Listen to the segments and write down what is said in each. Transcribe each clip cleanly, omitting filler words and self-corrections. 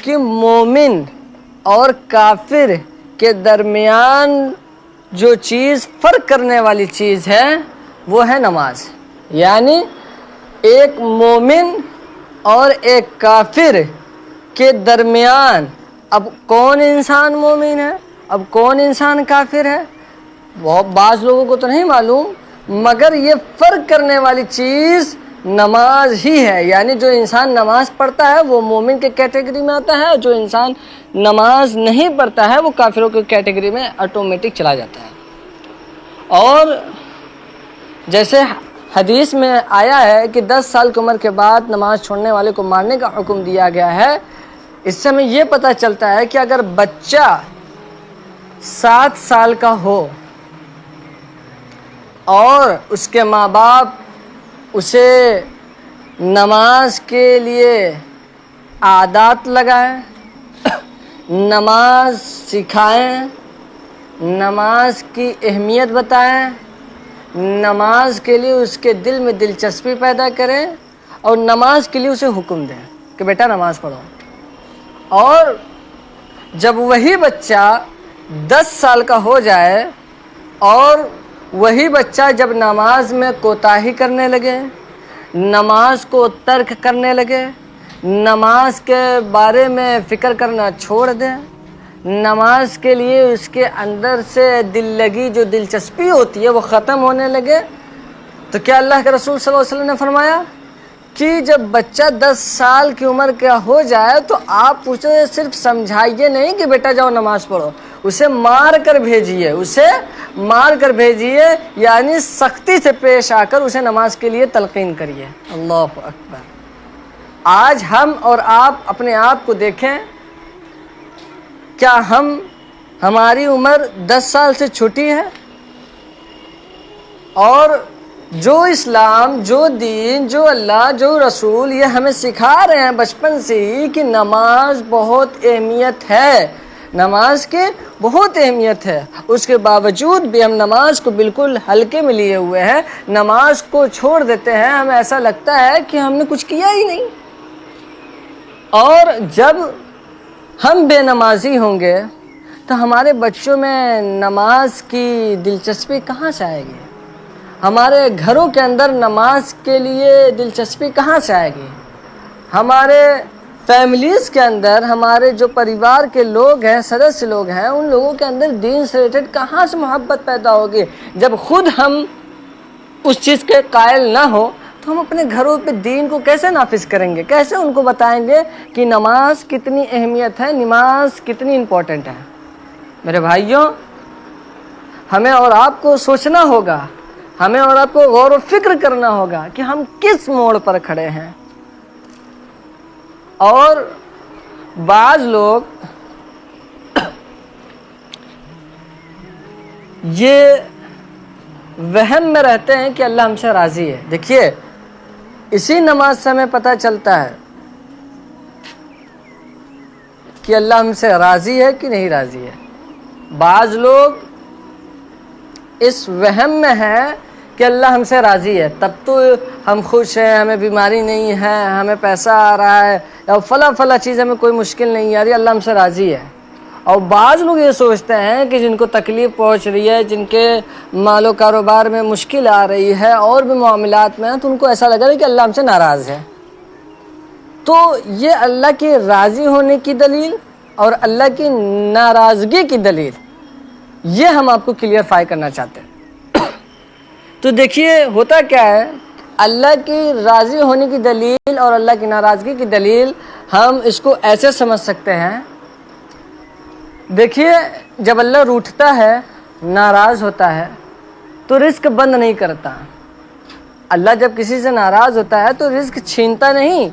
کہ مومن اور کافر کے درمیان جو چیز فرق کرنے والی چیز ہے وہ ہے نماز. یعنی ایک مومن اور ایک کافر کے درمیان اب کون انسان مومن ہے، اب کون انسان کافر ہے، وہ بعض لوگوں کو تو نہیں معلوم، مگر یہ فرق کرنے والی چیز نماز ہی ہے. یعنی جو انسان نماز پڑھتا ہے وہ مومن کے کیٹیگری میں آتا ہے، جو انسان نماز نہیں پڑھتا ہے وہ کافروں کے کیٹیگری میں آٹومیٹک چلا جاتا ہے. اور جیسے حدیث میں آیا ہے کہ 10 سال کی عمر کے بعد نماز چھوڑنے والے کو مارنے کا حکم دیا گیا ہے، اس سے ہمیں یہ پتہ چلتا ہے کہ اگر بچہ 7 سال کا ہو اور اس کے ماں باپ اسے نماز کے لیے عادات لگائیں، نماز سکھائیں، نماز کی اہمیت بتائیں، نماز کے لیے اس کے دل میں دلچسپی پیدا کریں اور نماز کے لیے اسے حکم دیں کہ بیٹا نماز پڑھو. اور جب وہی بچہ 10 سال کا ہو جائے اور وہی بچہ جب نماز میں کوتاہی کرنے لگے، نماز کو ترک کرنے لگے، نماز کے بارے میں فکر کرنا چھوڑ دے، نماز کے لیے اس کے اندر سے دل لگی جو دلچسپی ہوتی ہے وہ ختم ہونے لگے، تو کیا اللہ کے رسول صلی اللہ علیہ وسلم نے فرمایا کہ جب بچہ 10 سال کی عمر کا ہو جائے تو آپ اسے صرف سمجھائیے نہیں کہ بیٹا جاؤ نماز پڑھو، اسے مار کر بھیجیے، اسے مار کر بھیجیے، یعنی سختی سے پیش آ کر اسے نماز کے لیے تلقین کریے. اللہ اکبر. آج ہم اور آپ اپنے آپ کو دیکھیں، کیا ہماری عمر 10 سال سے چھوٹی ہے؟ اور جو اسلام، جو دین، جو اللہ، جو رسول یہ ہمیں سکھا رہے ہیں بچپن سے ہی کہ نماز بہت اہمیت ہے، نماز کی بہت اہمیت ہے، اس کے باوجود بھی ہم نماز کو بالکل ہلکے میں لیے ہوئے ہیں، نماز کو چھوڑ دیتے ہیں، ہمیں ایسا لگتا ہے کہ ہم نے کچھ کیا ہی نہیں. اور جب ہم بے نمازی ہوں گے تو ہمارے بچوں میں نماز کی دلچسپی کہاں سے آئے گی؟ ہمارے گھروں کے اندر نماز کے لیے دلچسپی کہاں سے آئے گی؟ ہمارے فیملیز کے اندر، ہمارے جو پریوار کے لوگ ہیں، سدسیہ لوگ ہیں، ان لوگوں کے اندر دین سے ریلیٹڈ کہاں سے محبت پیدا ہوگی؟ جب خود ہم اس چیز کے قائل نہ ہو تو ہم اپنے گھروں پہ دین کو کیسے نافذ کریں گے؟ کیسے ان کو بتائیں گے کہ نماز کتنی اہمیت ہے، نماز کتنی امپورٹنٹ ہے؟ میرے بھائیوں، ہمیں اور آپ کو سوچنا ہوگا، ہمیں اور آپ کو غور و فکر کرنا ہوگا کہ ہم کس موڑ پر کھڑے ہیں. اور بعض لوگ یہ وہم میں رہتے ہیں کہ اللہ ہم سے راضی ہے. دیکھیے، اسی نماز سے ہمیں پتہ چلتا ہے کہ اللہ ہم سے راضی ہے کہ نہیں راضی ہے. بعض لوگ اس وہم میں ہیں کہ اللہ ہم سے راضی ہے، تب تو ہم خوش ہیں، ہمیں بیماری نہیں ہے، ہمیں پیسہ آ رہا ہے، یا فلاں چیز ہمیں کوئی مشکل نہیں آ رہی، اللہ ہم سے راضی ہے. اور بعض لوگ یہ سوچتے ہیں کہ جن کو تکلیف پہنچ رہی ہے، جن کے مال و کاروبار میں مشکل آ رہی ہے اور بھی معاملات میں ہیں، تو ان کو ایسا لگ رہا ہے کہ اللہ ہم سے ناراض ہے. تو یہ اللہ کے راضی ہونے کی دلیل اور اللہ کی ناراضگی کی دلیل، یہ ہم آپ کو کلیئرفائی کرنا چاہتے ہیں. تو دیکھیے ہوتا کیا ہے، اللہ کی راضی ہونے کی دلیل اور اللہ کی ناراضگی کی دلیل ہم اس کو ایسے سمجھ سکتے ہیں. دیکھیے، جب اللہ روٹھتا ہے، ناراض ہوتا ہے تو رزق بند نہیں کرتا. اللہ جب کسی سے ناراض ہوتا ہے تو رزق چھینتا نہیں.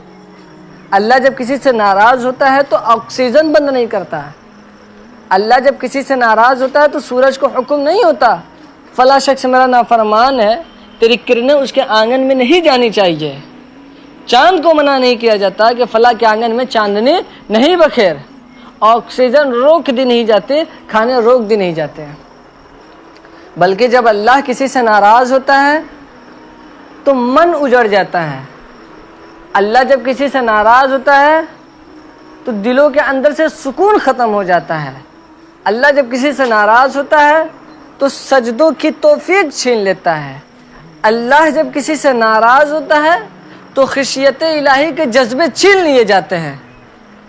اللہ جب کسی سے ناراض ہوتا ہے تو آکسیجن بند نہیں کرتا. اللہ جب کسی سے ناراض ہوتا ہے تو سورج کو حکم نہیں ہوتا فلاں شخص میرا نافرمان ہے، تیری کرنیں اس کے آنگن میں نہیں جانی چاہیے. چاند کو منع نہیں کیا جاتا کہ فلاں کے آنگن میں چاندنی نہیں بکھیر. آکسیجن روک دی نہیں جاتی، کھانے روک دی نہیں جاتے ہیں. بلکہ جب اللہ کسی سے ناراض ہوتا ہے تو من اجڑ جاتا ہے. اللہ جب کسی سے ناراض ہوتا ہے تو دلوں کے اندر سے سکون ختم ہو جاتا ہے۔ اللہ جب کسی سے ناراض ہوتا ہے تو سجدوں کی توفیق چھین لیتا ہے۔ اللہ جب کسی سے ناراض ہوتا ہے تو خشیت الہی کے جذبے چھین لیے جاتے ہیں۔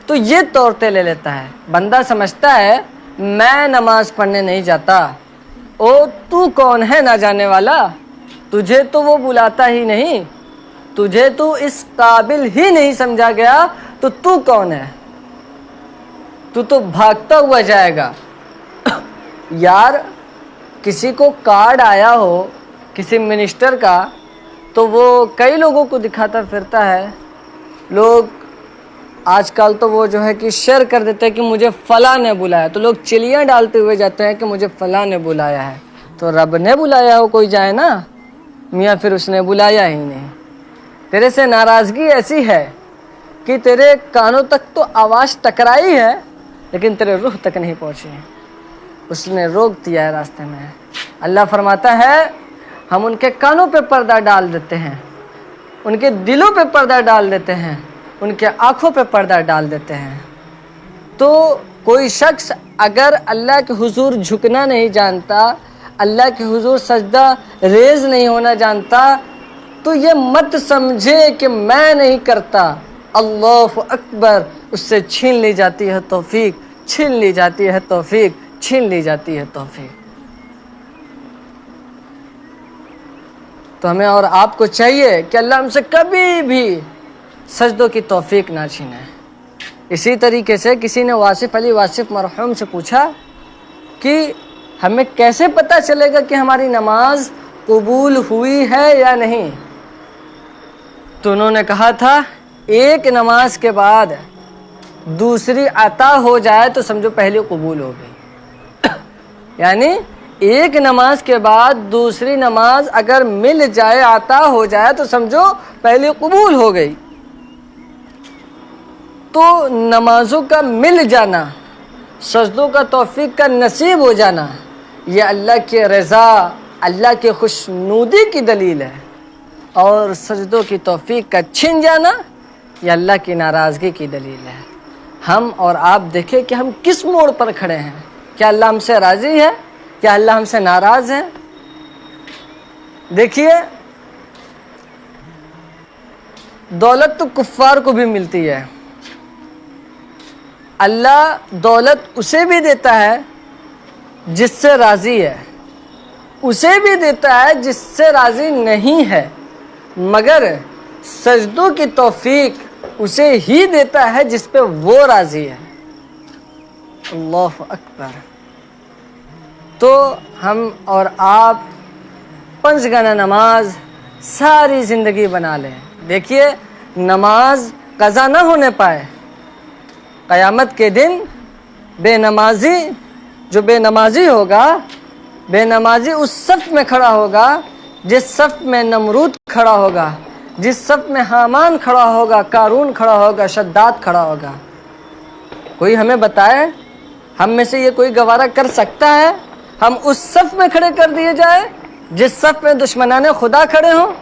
تو یہ طورتے لے لیتا ہے۔ بندہ سمجھتا ہے میں نماز پڑھنے نہیں جاتا، او تو کون ہے نہ جانے والا، تجھے تو وہ بلاتا ہی نہیں، تجھے تو اس قابل ہی نہیں سمجھا گیا، تو کون ہے، تو بھاگتا ہوا جائے گا۔ یار کسی کو کارڈ آیا ہو کسی منسٹر کا تو وہ کئی لوگوں کو دکھاتا پھرتا ہے، لوگ آج کل تو وہ جو ہے کہ شیئر کر دیتے ہیں کہ مجھے فلاں نے بلایا، تو لوگ چلیاں ڈالتے ہوئے جاتے ہیں کہ مجھے فلاں نے بلایا ہے۔ تو رب نے بلایا ہو کوئی جائے نا، میاں پھر اس نے بلایا ہی نہیں۔ تیرے سے ناراضگی ایسی ہے کہ تیرے کانوں تک تو آواز ٹکرائی ہے لیکن تیرے روح تک نہیں پہنچی، اس نے روک دیا ہے راستے میں۔ اللہ فرماتا ہے ہم ان کے کانوں پہ پردہ ڈال دیتے ہیں، ان کے دلوں پہ پردہ ڈال دیتے ہیں، ان کے آنکھوں پہ پردہ ڈال دیتے ہیں۔ تو کوئی شخص اگر اللہ کے حضور جھکنا نہیں جانتا، اللہ کے حضور سجدہ ریز نہیں ہونا جانتا، تو یہ مت سمجھے کہ میں نہیں کرتا، اللہ اکبر، اس سے چھین لی جاتی ہے توفیق، چھین لی جاتی ہے توفیق، چھین لی جاتی ہے توفیق۔ تو ہمیں اور آپ کو چاہیے کہ اللہ ہم سے کبھی بھی سجدوں کی توفیق نہ چھینے۔ اسی طریقے سے کسی نے واصف علی واصف مرحوم سے پوچھا کہ ہمیں کیسے پتہ چلے گا کہ ہماری نماز قبول ہوئی ہے یا نہیں؟ تو انہوں نے کہا تھا ایک نماز کے بعد دوسری عطا ہو جائے تو سمجھو پہلی قبول ہو گئی۔ یعنی ایک نماز کے بعد دوسری نماز اگر مل جائے، عطا ہو جائے، تو سمجھو پہلی قبول ہو گئی۔ تو نمازوں کا مل جانا، سجدوں کا توفیق کا نصیب ہو جانا، یہ اللہ کی رضا، اللہ کی خوشنودی کی دلیل ہے، اور سجدوں کی توفیق کا چھن جانا یہ اللہ کی ناراضگی کی دلیل ہے۔ ہم اور آپ دیکھیں کہ ہم کس موڑ پر کھڑے ہیں، کیا اللہ ہم سے راضی ہے، کیا اللہ ہم سے ناراض ہے؟ دیکھیے دولت تو کفار کو بھی ملتی ہے، اللہ دولت اسے بھی دیتا ہے جس سے راضی ہے، اسے بھی دیتا ہے جس سے راضی نہیں ہے، مگر سجدوں کی توفیق اسے ہی دیتا ہے جس پہ وہ راضی ہے۔ اللہ اکبر۔ تو ہم اور آپ 5 گانا نماز ساری زندگی بنا لیں۔ دیکھیے نماز قضا نہ ہونے پائے، قیامت کے دن بے نمازی، جو بے نمازی ہوگا، بے نمازی اس صف میں کھڑا ہوگا جس صف میں نمرود کھڑا ہوگا، جس صف میں حامان کھڑا ہوگا، قارون کھڑا ہوگا، شداد کھڑا ہوگا۔ کوئی ہمیں بتائے، ہم میں سے یہ کوئی گوارہ کر سکتا ہے ہم اس صف میں کھڑے کر دیے جائے جس صف میں دشمنان خدا کھڑے ہوں؟